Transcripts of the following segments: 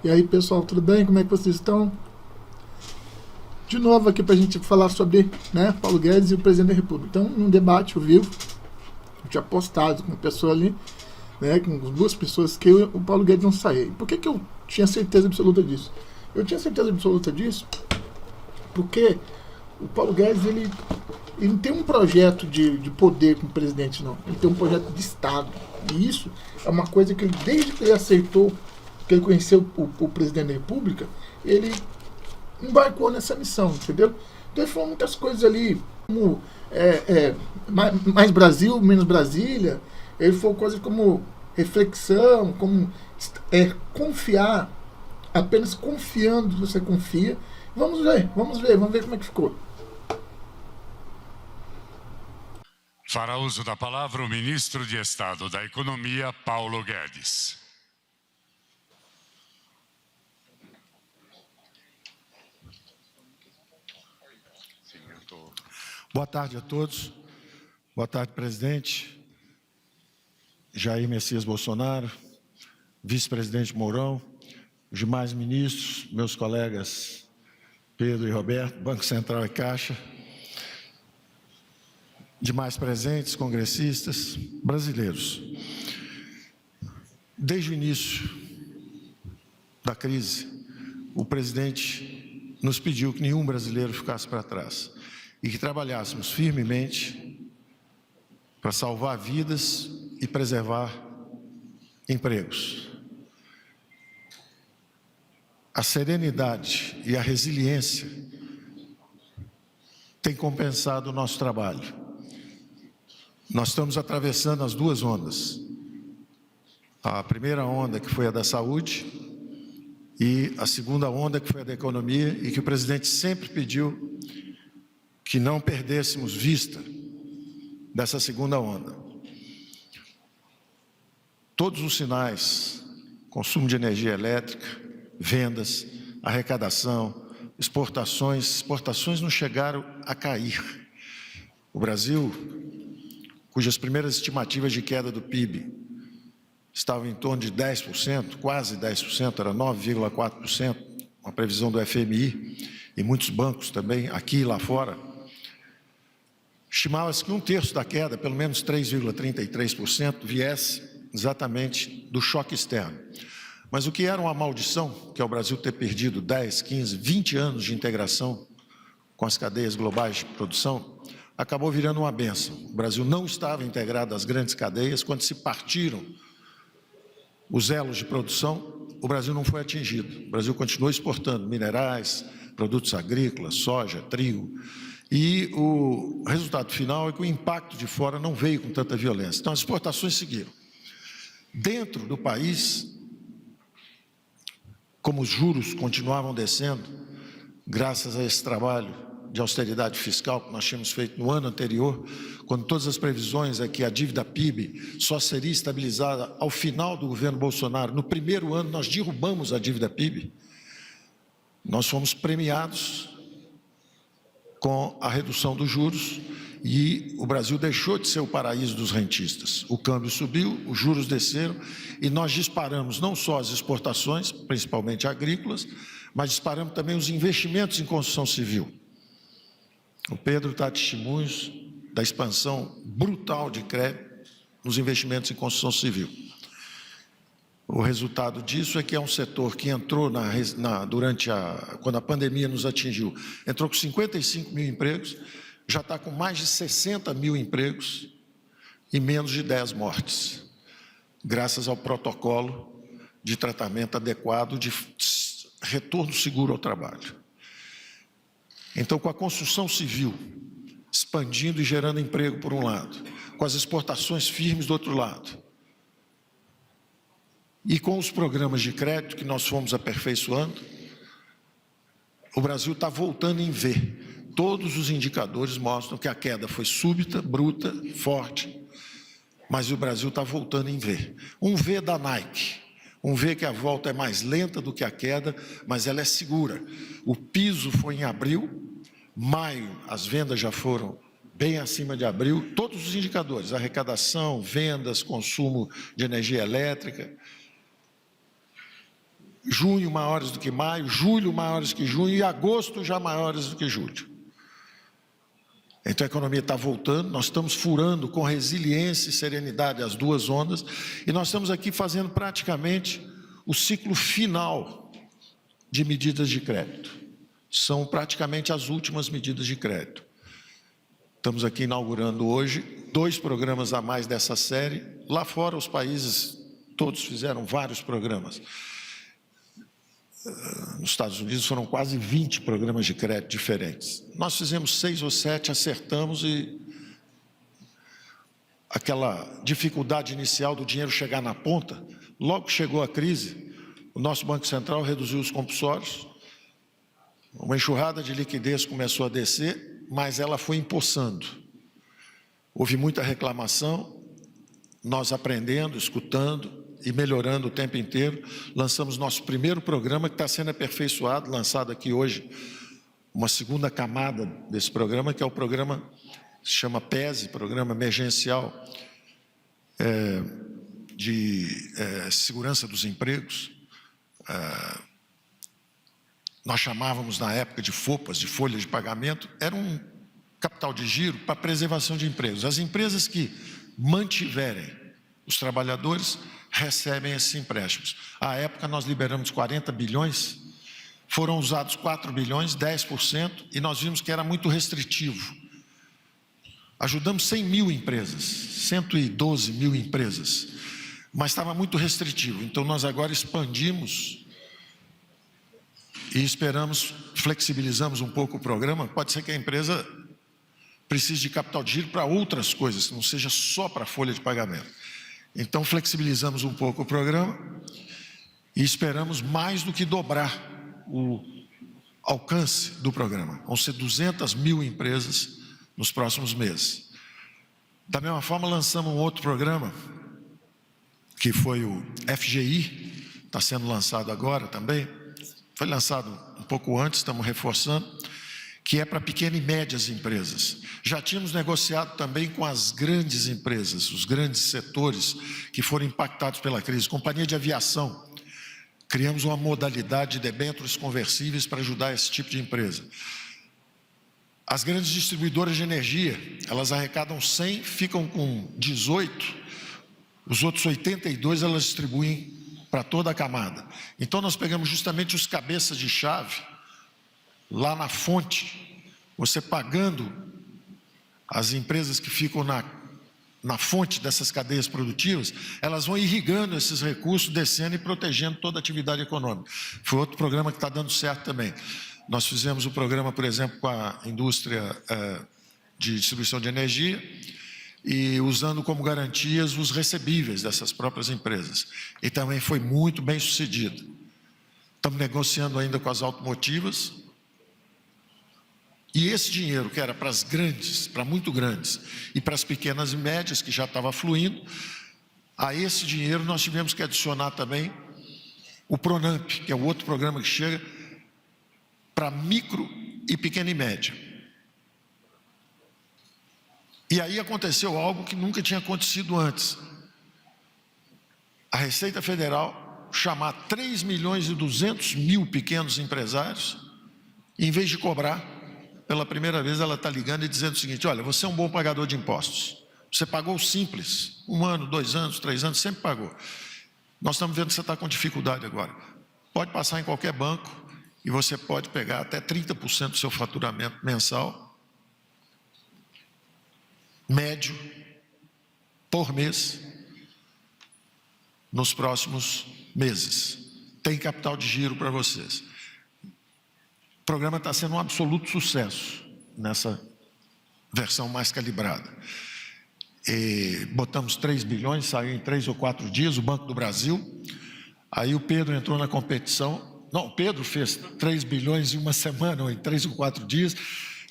E aí, pessoal, tudo bem? Como é que vocês estão? De novo aqui para a gente falar sobre, né, Paulo Guedes e o presidente da República. Então, num debate ao vivo, eu tinha postado com uma pessoa ali, né, com duas pessoas, que o Paulo Guedes não saía. Por que eu tinha certeza absoluta disso? Eu tinha certeza absoluta disso porque o Paulo Guedes, ele não tem um projeto de poder como presidente, não. Ele tem um projeto de Estado. E isso é uma coisa que ele, desde que ele aceitou, que ele conheceu o presidente da República, ele embarcou nessa missão, entendeu? Então ele falou muitas coisas ali, como mais Brasil, menos Brasília. Ele falou coisas como reflexão, como confiar, apenas confiando você confia. Vamos ver como é que ficou. Fará uso da palavra o ministro de Estado da Economia, Paulo Guedes. Boa tarde a todos. Boa tarde, presidente Jair Messias Bolsonaro, vice-presidente Mourão, os demais ministros, meus colegas Pedro e Roberto, Banco Central e Caixa, demais presentes, congressistas, brasileiros. Desde o início da crise, o presidente nos pediu que nenhum brasileiro ficasse para trás e que trabalhássemos firmemente para salvar vidas e preservar empregos. A serenidade e a resiliência têm compensado o nosso trabalho. Nós estamos atravessando as duas ondas. A primeira onda, que foi a da saúde, e a segunda onda, que foi a da economia, e que o presidente sempre pediu que não perdêssemos vista dessa segunda onda. Todos os sinais, consumo de energia elétrica, vendas, arrecadação, exportações não chegaram a cair. O Brasil, cujas primeiras estimativas de queda do PIB estavam em torno de 10%, quase 10%, era 9,4%, uma previsão do FMI, e muitos bancos também, aqui e lá fora, estimava-se que um terço da queda, pelo menos 3,33%, viesse exatamente do choque externo. Mas o que era uma maldição, que é o Brasil ter perdido 10, 15, 20 anos de integração com as cadeias globais de produção, acabou virando uma bênção. O Brasil não estava integrado às grandes cadeias. Quando se partiram os elos de produção, o Brasil não foi atingido. O Brasil continuou exportando minerais, produtos agrícolas, soja, trigo. E o resultado final é que o impacto de fora não veio com tanta violência. Então, as exportações seguiram. Dentro do país, como os juros continuavam descendo, graças a esse trabalho de austeridade fiscal que nós tínhamos feito no ano anterior, quando todas as previsões é que a dívida PIB só seria estabilizada ao final do governo Bolsonaro, no primeiro ano nós derrubamos a dívida PIB, nós fomos premiados com a redução dos juros e o Brasil deixou de ser o paraíso dos rentistas. O câmbio subiu, os juros desceram e nós disparamos não só as exportações, principalmente agrícolas, mas disparamos também os investimentos em construção civil. O Pedro está testemunhos da expansão brutal de crédito nos investimentos em construção civil. O resultado disso é que é um setor que entrou quando a pandemia nos atingiu, entrou com 55 mil empregos, já está com mais de 60 mil empregos e menos de 10 mortes, graças ao protocolo de tratamento adequado de retorno seguro ao trabalho. Então, com a construção civil expandindo e gerando emprego por um lado, com as exportações firmes do outro lado, e com os programas de crédito que nós fomos aperfeiçoando, o Brasil está voltando em V. Todos os indicadores mostram que a queda foi súbita, bruta, forte, mas o Brasil está voltando em V. Um V da Nike, um V que a volta é mais lenta do que a queda, mas ela é segura. O piso foi em abril, maio as vendas já foram bem acima de abril, todos os indicadores, arrecadação, vendas, consumo de energia elétrica. junho maiores do que maio, julho maiores que junho e agosto já maiores do que julho. Então a economia está voltando, nós estamos furando com resiliência e serenidade as duas ondas e nós estamos aqui fazendo praticamente o ciclo final de medidas de crédito. São praticamente as últimas medidas de crédito. Estamos aqui inaugurando hoje 2 programas a mais dessa série. Lá fora os países todos fizeram vários programas. Nos Estados Unidos foram quase 20 programas de crédito diferentes. Nós fizemos 6 ou 7, acertamos e aquela dificuldade inicial do dinheiro chegar na ponta, logo que chegou a crise, o nosso Banco Central reduziu os compulsórios, uma enxurrada de liquidez começou a descer, mas ela foi empoçando. Houve muita reclamação, nós aprendendo, escutando, e melhorando o tempo inteiro, lançamos nosso primeiro programa que está sendo aperfeiçoado, lançado aqui hoje, uma segunda camada desse programa, que é o programa que se chama PESE, Programa Emergencial de Segurança dos Empregos. Nós chamávamos na época de FOPAs, de folha de pagamento, era um capital de giro para preservação de empregos. As empresas que mantiverem os trabalhadores recebem esses empréstimos. À época nós liberamos 40 bilhões, foram usados 4 bilhões, 10%, e nós vimos que era muito restritivo. Ajudamos 100 mil empresas, 112 mil empresas, mas estava muito restritivo. Então nós agora expandimos e esperamos, flexibilizamos um pouco o programa. Pode ser que a empresa precise de capital de giro para outras coisas, que não seja só para a folha de pagamento. Então, flexibilizamos um pouco o programa e esperamos mais do que dobrar o alcance do programa. Vão ser 200 mil empresas nos próximos meses. Da mesma forma, lançamos um outro programa, que foi o FGI, está sendo lançado agora também. Foi lançado um pouco antes, estamos reforçando, que é para pequenas e médias empresas. Já tínhamos negociado também com as grandes empresas, os grandes setores que foram impactados pela crise. Companhia de aviação, criamos uma modalidade de debêntures conversíveis para ajudar esse tipo de empresa. As grandes distribuidoras de energia, elas arrecadam 100, ficam com 18, os outros 82 elas distribuem para toda a camada. Então nós pegamos justamente os cabeças de chave, lá na fonte, você pagando as empresas que ficam na fonte dessas cadeias produtivas, elas vão irrigando esses recursos, descendo e protegendo toda a atividade econômica. Foi outro programa que está dando certo também. Nós fizemos o programa, por exemplo, com a indústria de distribuição de energia e usando como garantias os recebíveis dessas próprias empresas. E também foi muito bem sucedido. Estamos negociando ainda com as automotivas. E esse dinheiro que era para as grandes, para muito grandes, e para as pequenas e médias, que já estava fluindo, a esse dinheiro nós tivemos que adicionar também o Pronamp, que é o outro programa que chega para micro e pequena e média. E aí aconteceu algo que nunca tinha acontecido antes. A Receita Federal chamar 3.200.000 pequenos empresários, e em vez de cobrar, pela primeira vez ela está ligando e dizendo o seguinte: olha, você é um bom pagador de impostos, você pagou o simples, 1 ano, 2 anos, 3 anos, sempre pagou. Nós estamos vendo que você está com dificuldade agora. Pode passar em qualquer banco e você pode pegar até 30% do seu faturamento mensal, médio, por mês, nos próximos meses. Tem capital de giro para vocês. O programa está sendo um absoluto sucesso nessa versão mais calibrada. E botamos 3 bilhões, saiu em 3 ou 4 dias, o Banco do Brasil. Aí o Pedro entrou na competição. Não, o Pedro fez 3 bilhões em uma semana, ou em 3 ou 4 dias.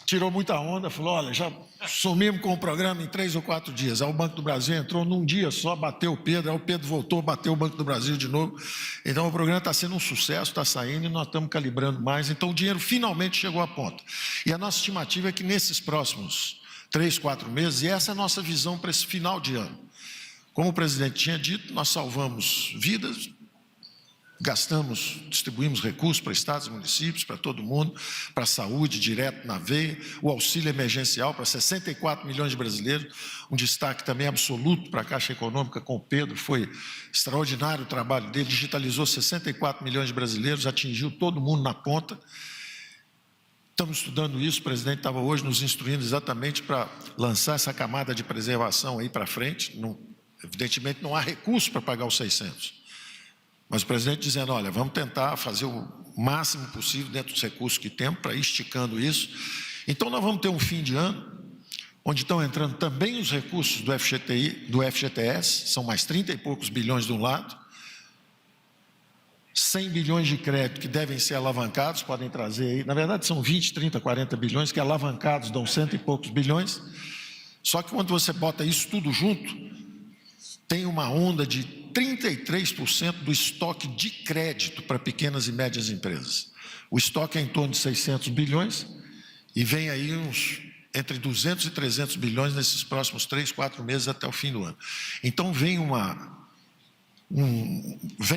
Tirou muita onda, falou: olha, já sumimos com o programa em 3 ou 4 dias. Aí o Banco do Brasil entrou num dia só, bateu o Pedro, aí o Pedro voltou, bateu o Banco do Brasil de novo. Então o programa está sendo um sucesso, está saindo e nós estamos calibrando mais. Então o dinheiro finalmente chegou à ponta. E a nossa estimativa é que nesses próximos 3, 4 meses, e essa é a nossa visão para esse final de ano. Como o presidente tinha dito, nós salvamos vidas, distribuímos recursos para estados e municípios, para todo mundo, para a saúde, direto na veia, o auxílio emergencial para 64 milhões de brasileiros, um destaque também absoluto para a Caixa Econômica com o Pedro, foi extraordinário o trabalho dele, digitalizou 64 milhões de brasileiros, atingiu todo mundo na ponta. Estamos estudando isso, o presidente estava hoje nos instruindo exatamente para lançar essa camada de preservação aí para frente, evidentemente não há recurso para pagar os 600. Mas o presidente dizendo, olha, vamos tentar fazer o máximo possível dentro dos recursos que temos para ir esticando isso. Então, nós vamos ter um fim de ano, onde estão entrando também os recursos do FGTS, são mais 30 e poucos bilhões de um lado, 100 bilhões de crédito que devem ser alavancados, podem trazer aí, na verdade são 20, 30, 40 bilhões, que alavancados dão 100 e poucos bilhões, só que quando você bota isso tudo junto, tem uma onda de 33% do estoque de crédito para pequenas e médias empresas. O estoque é em torno de 600 bilhões e vem aí entre 200 e 300 bilhões nesses próximos 3, 4 meses até o fim do ano. Então vem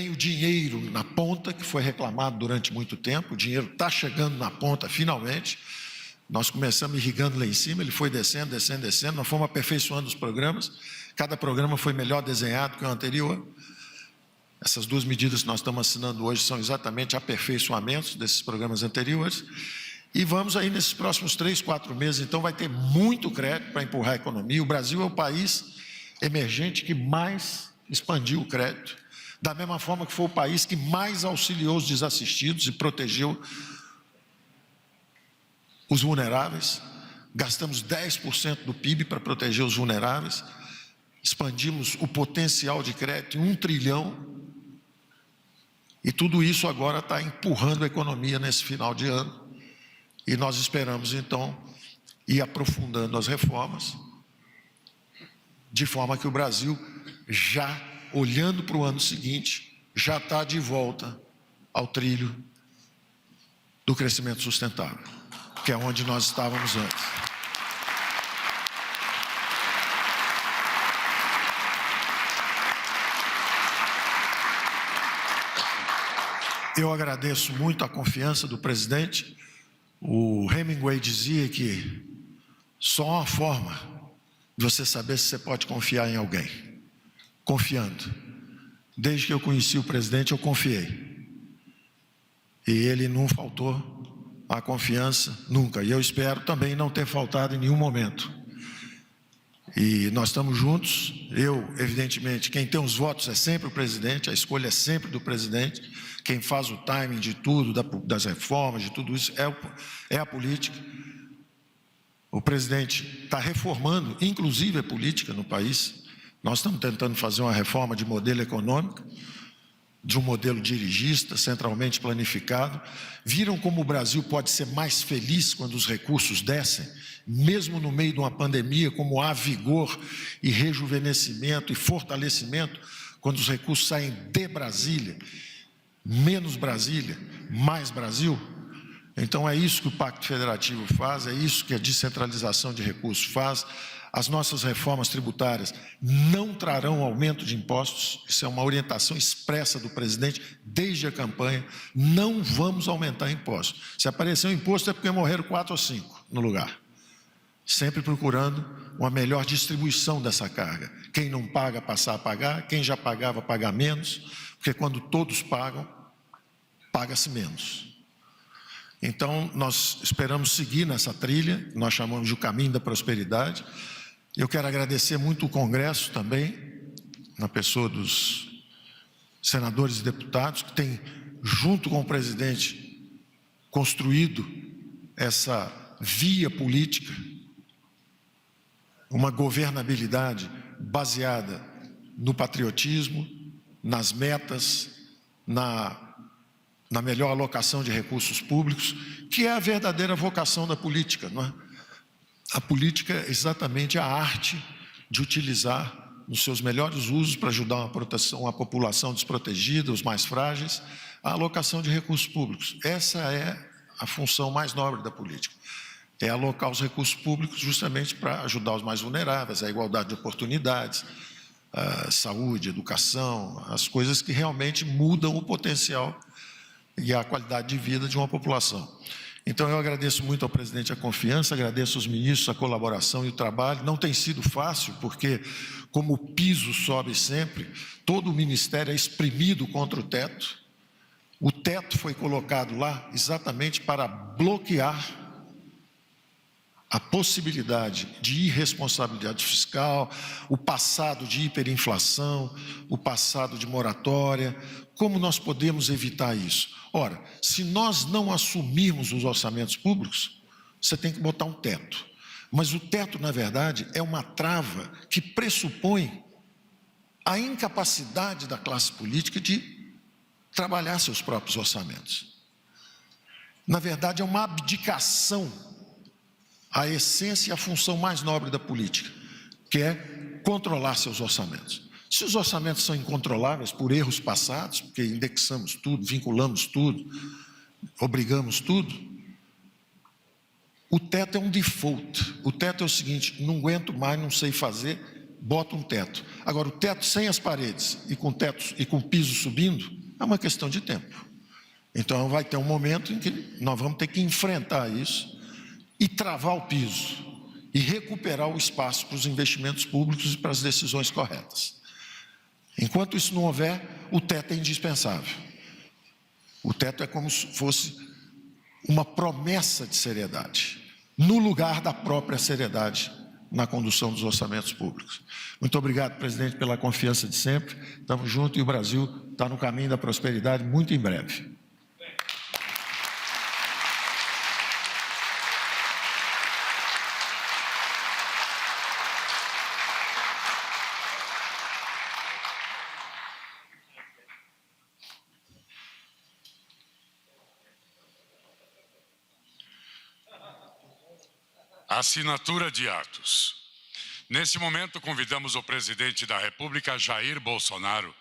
o dinheiro na ponta, que foi reclamado durante muito tempo, o dinheiro está chegando na ponta finalmente. Nós começamos irrigando lá em cima, ele foi descendo, descendo, descendo, nós fomos aperfeiçoando os programas, cada programa foi melhor desenhado que o anterior. Essas duas medidas que nós estamos assinando hoje são exatamente aperfeiçoamentos desses programas anteriores. E vamos aí nesses próximos 3, 4 meses, então vai ter muito crédito para empurrar a economia. O Brasil é o país emergente que mais expandiu o crédito, da mesma forma que foi o país que mais auxiliou os desassistidos e protegeu os vulneráveis. Gastamos 10% do PIB para proteger os vulneráveis, expandimos o potencial de crédito em 1 trilhão, e tudo isso agora está empurrando a economia nesse final de ano, e nós esperamos então ir aprofundando as reformas, de forma que o Brasil, já olhando para o ano seguinte, já está de volta ao trilho do crescimento sustentável, que é onde nós estávamos antes. Eu agradeço muito a confiança do presidente. O Hemingway dizia que só há uma forma de você saber se você pode confiar em alguém, confiando. Desde que eu conheci o presidente, eu confiei. E ele não faltou a confiança, nunca. E eu espero também não ter faltado em nenhum momento. E nós estamos juntos. Eu, evidentemente, quem tem os votos é sempre o presidente, a escolha é sempre do presidente. Quem faz o timing de tudo, das reformas, de tudo isso, é a política. O presidente está reformando, inclusive a política no país. Nós estamos tentando fazer uma reforma de modelo econômico, de um modelo dirigista, centralmente planificado. Viram como o Brasil pode ser mais feliz quando os recursos descem? Mesmo no meio de uma pandemia, como há vigor e rejuvenescimento e fortalecimento, quando os recursos saem de Brasília, menos Brasília, mais Brasil. Então é isso que o Pacto Federativo faz, é isso que a descentralização de recursos faz. As nossas reformas tributárias não trarão aumento de impostos, isso é uma orientação expressa do presidente desde a campanha, não vamos aumentar impostos. Se aparecer um imposto é porque morreram 4 ou 5 no lugar. Sempre procurando uma melhor distribuição dessa carga. Quem não paga, passar a pagar, quem já pagava, pagar menos, porque quando todos pagam, paga-se menos. Então, nós esperamos seguir nessa trilha, nós chamamos de o caminho da prosperidade. Eu quero agradecer muito o Congresso também, na pessoa dos senadores e deputados, que tem, junto com o presidente, construído essa via política, uma governabilidade baseada no patriotismo, nas metas, na melhor alocação de recursos públicos, que é a verdadeira vocação da política, não é? A política é exatamente a arte de utilizar nos seus melhores usos para ajudar uma população desprotegida, os mais frágeis, a alocação de recursos públicos. Essa é a função mais nobre da política. É alocar os recursos públicos justamente para ajudar os mais vulneráveis, a igualdade de oportunidades, saúde, educação, as coisas que realmente mudam o potencial e a qualidade de vida de uma população. Então, eu agradeço muito ao presidente a confiança, agradeço aos ministros a colaboração e o trabalho. Não tem sido fácil, porque, como o piso sobe sempre, todo o ministério é espremido contra o teto. O teto foi colocado lá exatamente para bloquear a possibilidade de irresponsabilidade fiscal, o passado de hiperinflação, o passado de moratória. Como nós podemos evitar isso? Ora, se nós não assumirmos os orçamentos públicos, você tem que botar um teto. Mas o teto, na verdade, é uma trava que pressupõe a incapacidade da classe política de trabalhar seus próprios orçamentos. Na verdade, é uma abdicação à essência e à função mais nobre da política, que é controlar seus orçamentos. Se os orçamentos são incontroláveis por erros passados, porque indexamos tudo, vinculamos tudo, obrigamos tudo, o teto é um default. O teto é o seguinte: não aguento mais, não sei fazer, bota um teto. Agora, o teto sem as paredes e com o piso subindo, é uma questão de tempo. Então, vai ter um momento em que nós vamos ter que enfrentar isso e travar o piso e recuperar o espaço para os investimentos públicos e para as decisões corretas. Enquanto isso não houver, o teto é indispensável. O teto é como se fosse uma promessa de seriedade, no lugar da própria seriedade na condução dos orçamentos públicos. Muito obrigado, presidente, pela confiança de sempre. Estamos juntos e o Brasil está no caminho da prosperidade muito em breve. Assinatura de atos. Nesse momento, convidamos o presidente da República, Jair Bolsonaro,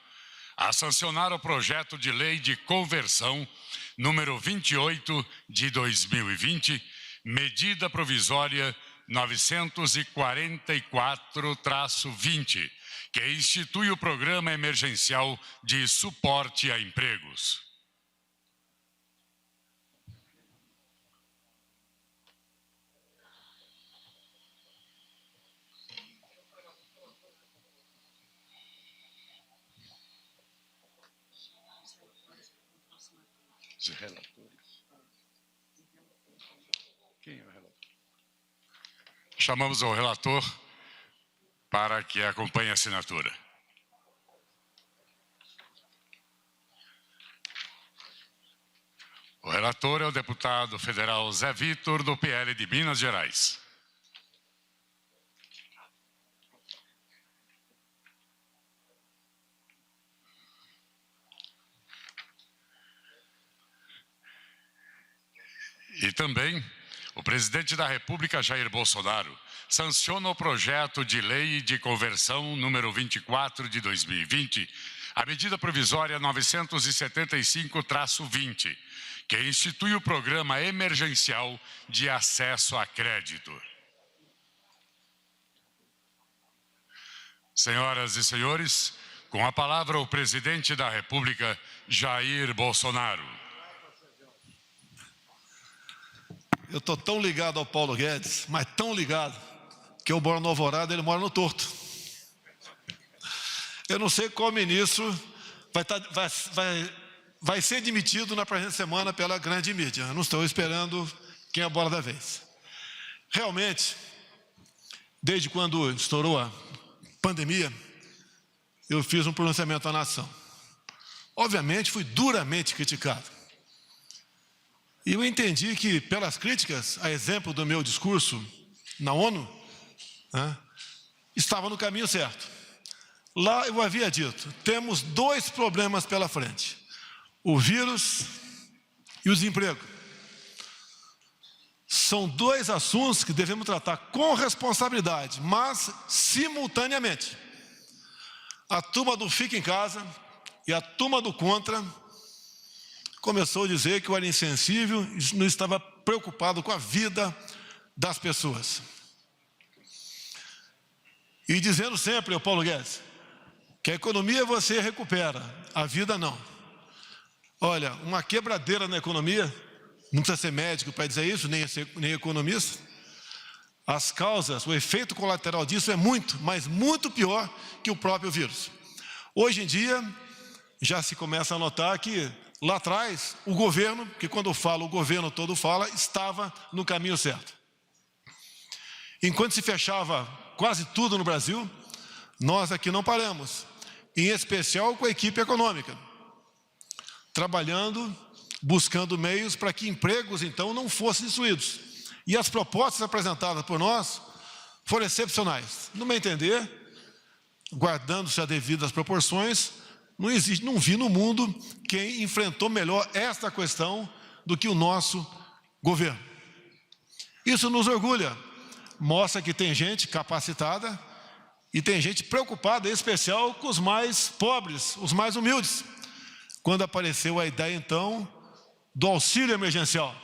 a sancionar o projeto de lei de conversão número 28 de 2020, medida provisória 944-20, que institui o Programa Emergencial de Suporte a Empregos. Os relatores. Quem é o relator? Chamamos o relator para que acompanhe a assinatura. O relator é o deputado federal Zé Vitor, do PL de Minas Gerais. E também o presidente da República, Jair Bolsonaro, sanciona o projeto de lei de conversão número 24 de 2020, a medida provisória 975-20, que institui o Programa Emergencial de Acesso a Crédito. Senhoras e senhores, com a palavra o presidente da República, Jair Bolsonaro. Eu estou tão ligado ao Paulo Guedes, mas tão ligado, que eu moro no Alvorada, ele mora no Torto. Eu não sei qual ministro vai ser demitido na presente semana pela grande mídia. Eu não estou esperando quem é a bola da vez. Realmente, desde quando estourou a pandemia, eu fiz um pronunciamento à nação. Obviamente, fui duramente criticado. E eu entendi que, pelas críticas, a exemplo do meu discurso na ONU, estava no caminho certo. Lá eu havia dito, temos dois problemas pela frente: o vírus e o desemprego. São dois assuntos que devemos tratar com responsabilidade, mas simultaneamente. A turma do fica em casa e a turma do contra começou a dizer que eu era insensível e não estava preocupado com a vida das pessoas. E dizendo sempre ao Paulo Guedes, que a economia você recupera, a vida não. Olha, uma quebradeira na economia, não precisa ser médico para dizer isso, nem economista. As causas, o efeito colateral disso é muito, mas muito pior que o próprio vírus. Hoje em dia, já se começa a notar que lá atrás, o governo, que quando eu falo, o governo todo fala, estava no caminho certo. Enquanto se fechava quase tudo no Brasil, nós aqui não paramos, em especial com a equipe econômica, trabalhando, buscando meios para que empregos, então, não fossem destruídos. E as propostas apresentadas por nós foram excepcionais. No meu entender, guardando-se as devidas proporções, não vi no mundo quem enfrentou melhor esta questão do que o nosso governo. Isso nos orgulha, mostra que tem gente capacitada e tem gente preocupada, em especial com os mais pobres, os mais humildes. Quando apareceu a ideia, então, do auxílio emergencial,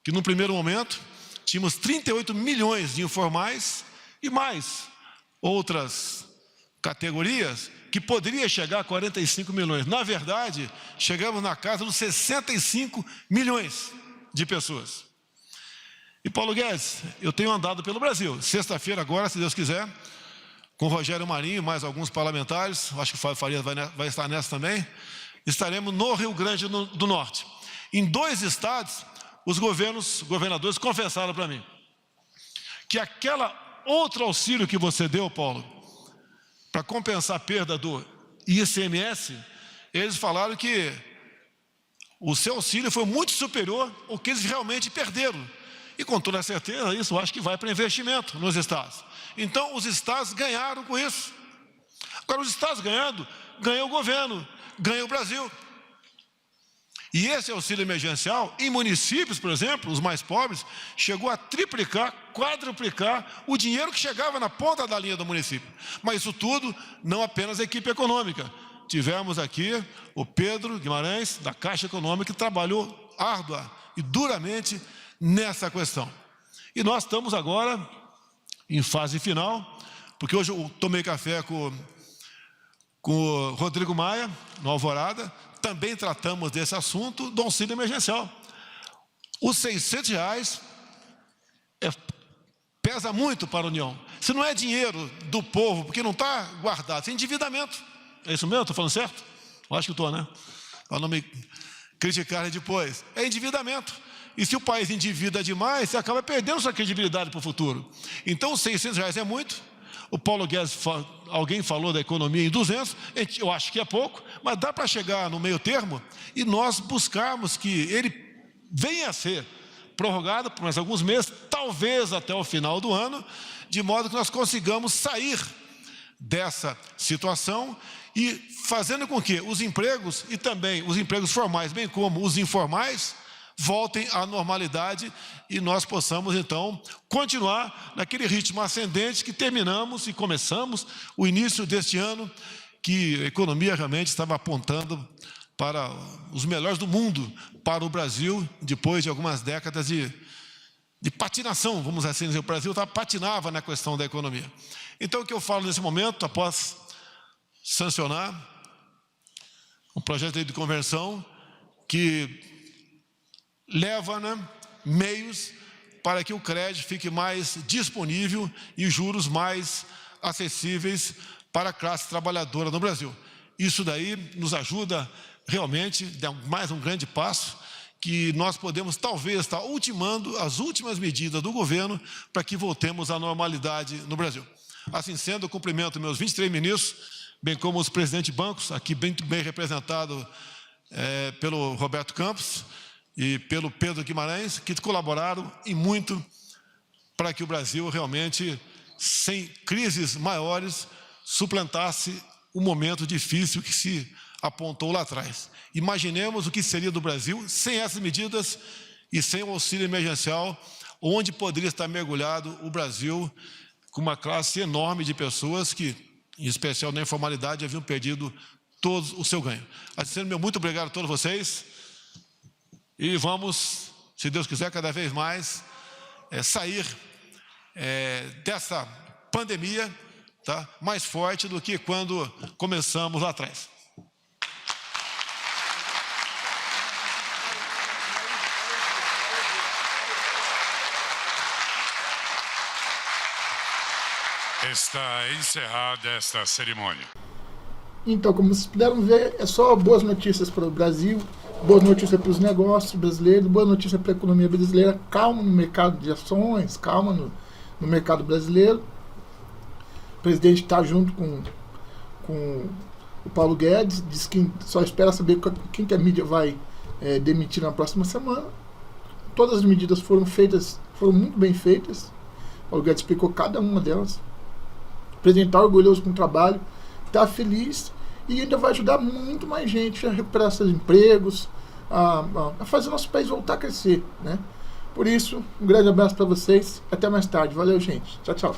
que no primeiro momento tínhamos 38 milhões de informais e mais outras categorias que poderia chegar a 45 milhões. Na verdade, chegamos na casa dos 65 milhões de pessoas. E Paulo Guedes, eu tenho andado pelo Brasil. Sexta-feira agora, se Deus quiser, com o Rogério Marinho, mais alguns parlamentares, acho que o Fábio Farias vai estar nessa também, estaremos no Rio Grande do Norte. Em 2 estados, os governadores confessaram para mim que aquela outro auxílio que você deu, Paulo, para compensar a perda do ICMS, eles falaram que o seu auxílio foi muito superior ao que eles realmente perderam. E com toda certeza, isso eu acho que vai para investimento nos estados. Então, os estados ganharam com isso. Agora, os estados ganhando, ganha o governo, ganha o Brasil. E esse auxílio emergencial, em municípios, por exemplo, os mais pobres, chegou a triplicar, quadruplicar o dinheiro que chegava na ponta da linha do município. Mas isso tudo, não apenas a equipe econômica. Tivemos aqui o Pedro Guimarães, da Caixa Econômica, que trabalhou árdua e duramente nessa questão. E nós estamos agora em fase final, porque hoje eu tomei café com o Rodrigo Maia, no Alvorada, também tratamos desse assunto do auxílio emergencial. Os R$600 pesa muito para a União. Se não é dinheiro do povo, porque não está guardado, é endividamento. É isso mesmo? Estou falando certo? Eu acho que estou, né? Para não me criticarem depois. É endividamento. E se o país endivida demais, você acaba perdendo sua credibilidade para o futuro. Então, os R$600 é muito. O Paulo Guedes, alguém falou da economia em 200, eu acho que é pouco, mas dá para chegar no meio termo e nós buscarmos que ele venha a ser prorrogado por mais alguns meses, talvez até o final do ano, de modo que nós consigamos sair dessa situação e fazendo com que os empregos e também os empregos formais, bem como os informais, voltem à normalidade e nós possamos, então, continuar naquele ritmo ascendente que terminamos e começamos o início deste ano, que a economia realmente estava apontando para os melhores do mundo, para o Brasil, depois de algumas décadas de patinação, vamos assim dizer. O Brasil patinava na questão da economia. Então, o que eu falo nesse momento, após sancionar um projeto de lei de conversão que leva meios para que o crédito fique mais disponível e juros mais acessíveis para a classe trabalhadora no Brasil. Isso daí nos ajuda realmente, dá mais um grande passo, que nós podemos talvez estar ultimando as últimas medidas do governo para que voltemos à normalidade no Brasil. Assim sendo, eu cumprimento meus 23 ministros, bem como os presidentes de bancos, aqui bem representado pelo Roberto Campos, e pelo Pedro Guimarães, que colaboraram e muito para que o Brasil realmente, sem crises maiores, suplantasse o momento difícil que se apontou lá atrás. Imaginemos o que seria do Brasil sem essas medidas e sem o auxílio emergencial, onde poderia estar mergulhado o Brasil com uma classe enorme de pessoas que, em especial na informalidade, haviam perdido todo o seu ganho. Assim, meu muito obrigado a todos vocês. E vamos, se Deus quiser, cada vez mais sair dessa pandemia tá, mais forte do que quando começamos lá atrás. Está encerrada esta cerimônia. Então, como vocês puderam ver, é só boas notícias para o Brasil, boas notícias para os negócios brasileiros, boas notícias para a economia brasileira, calma no mercado de ações, calma no mercado brasileiro. O presidente está junto com o Paulo Guedes, diz que só espera saber quem que a mídia vai demitir na próxima semana. Todas as medidas foram muito bem feitas. O Paulo Guedes explicou cada uma delas. O presidente está orgulhoso com o trabalho, está feliz e ainda vai ajudar muito mais gente a recuperar seus empregos, a fazer nosso país voltar a crescer, né? Por isso, um grande abraço para vocês. Até mais tarde. Valeu, gente. Tchau, tchau.